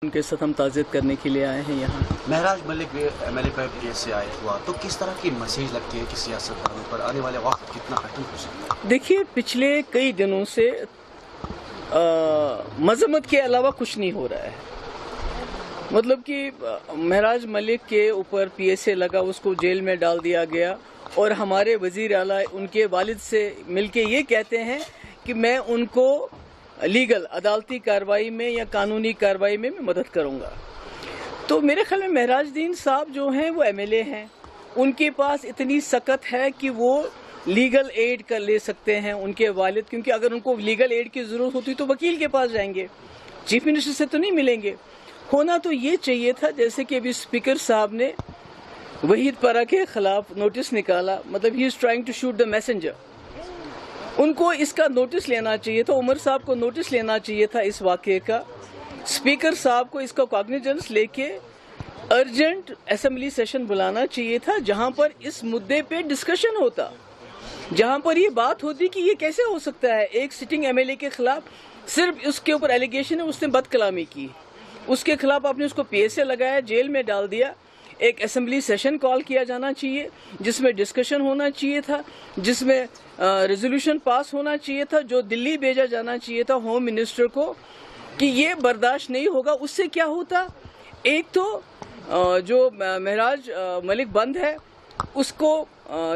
उनके साथ हम ताज़ियत करने के लिए आए हैं यहाँ। महराज मलिक MLA पर PSA आयत हुआ तो किस तरह की मैसेज लगती है कि सियासतदानों पर आने वाले वक्त कितना कठिन हो सकता है? देखिए, पिछले कई दिनों से मजम्मत के अलावा कुछ नहीं हो रहा है। मतलब कि महराज मलिक के ऊपर PSA लगा, उसको जेल में डाल दिया गया और हमारे वजीर आला उनके वालिद से मिलके ये कहते हैं कि मैं उनको लीगल अदालती कार्रवाई में या कानूनी कार्रवाई में मैं मदद करूंगा। तो मेरे ख्याल में महराजुद्दीन साहब जो हैं वो MLA हैं, उनके पास इतनी सकत है कि वो लीगल एड कर ले सकते हैं उनके वालिद, क्योंकि अगर उनको लीगल एड की ज़रूरत होती तो वकील के पास जाएंगे, चीफ मिनिस्टर से तो नहीं मिलेंगे। होना तो ये चाहिए था जैसे कि अभी स्पीकर साहब ने वहीद परा के खिलाफ नोटिस निकाला, मतलब he is trying to shoot the messenger. उनको इसका नोटिस लेना चाहिए था, उमर साहब को नोटिस लेना चाहिए था इस वाक़े का। स्पीकर साहब को इसका कॉग्निजेंस लेके अर्जेंट असेंबली सेशन बुलाना चाहिए था, जहां पर इस मुद्दे पे डिस्कशन होता, जहां पर ये बात होती कि ये कैसे हो सकता है एक सिटिंग MLA के खिलाफ सिर्फ उसके ऊपर एलिगेशन है उसने बदकलामी की, उसके खिलाफ आपने उसको PSA लगाया, जेल में डाल दिया। एक असेंबली सेशन कॉल किया जाना चाहिए जिसमें डिस्कशन होना चाहिए था, जिसमें रेजोल्यूशन पास होना चाहिए था, जो दिल्ली भेजा जाना चाहिए था होम मिनिस्टर को कि ये बर्दाश्त नहीं होगा। उससे क्या होता, एक तो जो महराज मलिक बंद है उसको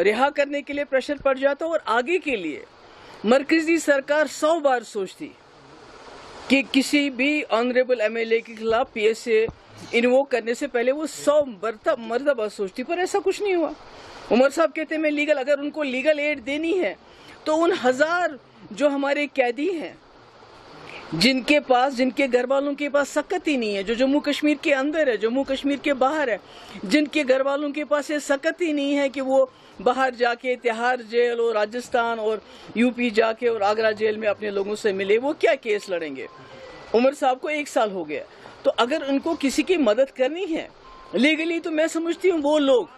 रिहा करने के लिए प्रेशर पड़ जाता और आगे के लिए मरकजी सरकार 100 बार सोचती कि किसी भी ऑनरेबल MLA के खिलाफ PSA इन्वोक करने से पहले वो 100 मरतबा सोचती, पर ऐसा कुछ नहीं हुआ। उमर साहब कहते हैं मैं लीगल, अगर उनको लीगल एड देनी है तो उन 1000 जो हमारे कैदी हैं जिनके घर वालों के पास सकत ही नहीं है, जो जम्मू कश्मीर के अंदर है, जम्मू कश्मीर के बाहर है, जिनके घर वालों के पास ये सकत ही नहीं है कि वो बाहर जाके तिहाड़ जेल और राजस्थान और UP जाके और आगरा जेल में अपने लोगों से मिले, वो क्या केस लड़ेंगे? उमर साहब को 1 साल हो गया। तो अगर उनको किसी की मदद करनी है लीगली तो मैं समझती हूँ वो लोग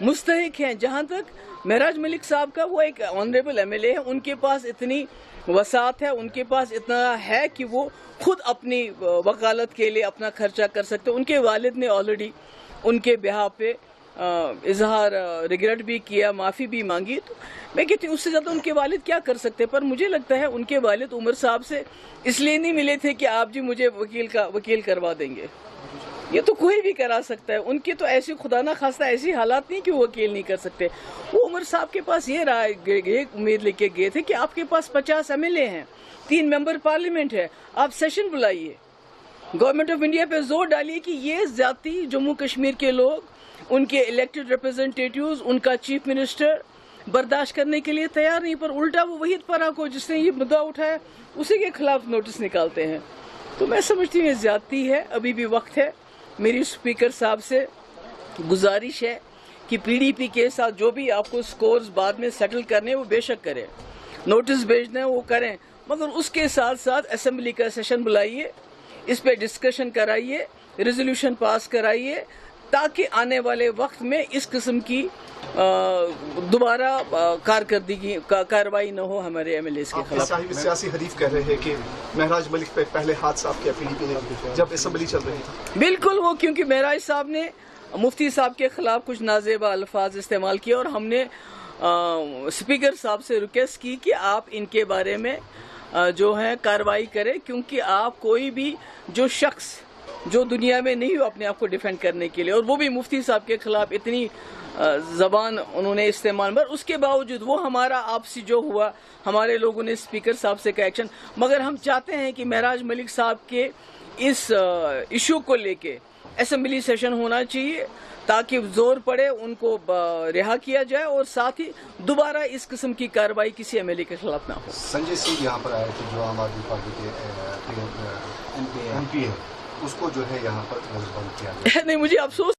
मुस्तहिक हैं। जहाँ तक महराज मलिक साहब का, वो एक ऑनरेबल MLA है, उनके पास इतनी वसात है, उनके पास इतना है कि वो खुद अपनी वकालत के लिए अपना खर्चा कर सकते हैं। उनके वालिद ने ऑलरेडी उनके बिहाफ पे इजहार रिग्रेट भी किया, माफ़ी भी मांगी। तो मैं कहती हूँ उससे ज़्यादा उनके वालिद क्या कर सकते हैं। पर मुझे लगता है उनके वालिद उमर साहब से इसलिए नहीं मिले थे कि आप जी मुझे वकील करवा देंगे, ये तो कोई भी करा सकता है। उनकी तो ऐसी खुदा ना खास्ता ऐसी हालात नहीं कि वो वकील नहीं कर सकते। वो उमर साहब के पास ये उम्मीद लेके गए थे कि आपके पास 50 MLA हैं, 3 मेंबर पार्लियामेंट है, आप सेशन बुलाइए, गवर्नमेंट ऑफ इंडिया पे जोर डालिए कि ये ज्यादती जम्मू कश्मीर के लोग, उनके इलेक्टेड रिप्रेजेंटेटिव्स, उनका चीफ मिनिस्टर बर्दाश्त करने के लिए तैयार नहीं, पर उल्टा वो वहीद परा को जिसने ये मुद्दा उठाया उसी के खिलाफ नोटिस निकालते हैं। तो मैं समझती हूँ ये ज्यादती है, अभी भी वक्त है। मेरी स्पीकर साहब से गुजारिश है कि PDP के साथ जो भी आपको स्कोर्स बाद में सेटल करने वो बेशक करें, नोटिस भेजना है वो करें, मगर उसके साथ साथ असेंबली का सेशन बुलाइए, इस पे डिस्कशन कराइए, रेजोल्यूशन पास कराइए, ताकि आने वाले वक्त में इस किस्म की दोबारा कार्रवाई न हो हमारे MLAs के खिलाफ। साहिब सियासी हरीफ कह रहे हैं कि महराज मलिक पे पहले हाथ साफ किया PDP ने जब असेंबली चल रही थी। बिल्कुल, वो क्योंकि महराज साहब ने मुफ्ती साहब के खिलाफ कुछ नाजेबा अल्फाज इस्तेमाल किए और हमने स्पीकर साहब से रिक्वेस्ट की कि आप इनके बारे में जो है कार्रवाई करें, क्योंकि आप कोई भी जो शख्स जो दुनिया में नहीं हो अपने आप को डिफेंड करने के लिए, और वो भी मुफ्ती साहब के खिलाफ इतनी जबान उन्होंने इस्तेमाल, पर उसके बावजूद वो हमारा आपसी जो हुआ, हमारे लोगों ने स्पीकर साहब से का एक्शन, मगर हम चाहते हैं कि महराज मलिक साहब के इस इशू को लेके असेंबली सेशन होना चाहिए ताकि जोर पड़े, उनको रिहा किया जाए और साथ ही दोबारा इस किस्म की कार्रवाई किसी MLA के खिलाफ ना हो। संजय सिंह यहाँ पर आए थे जो आम आदमी पार्टी के MP है, उसको जो है यहाँ पर बंद किया गया। नहीं, मुझे अफसोस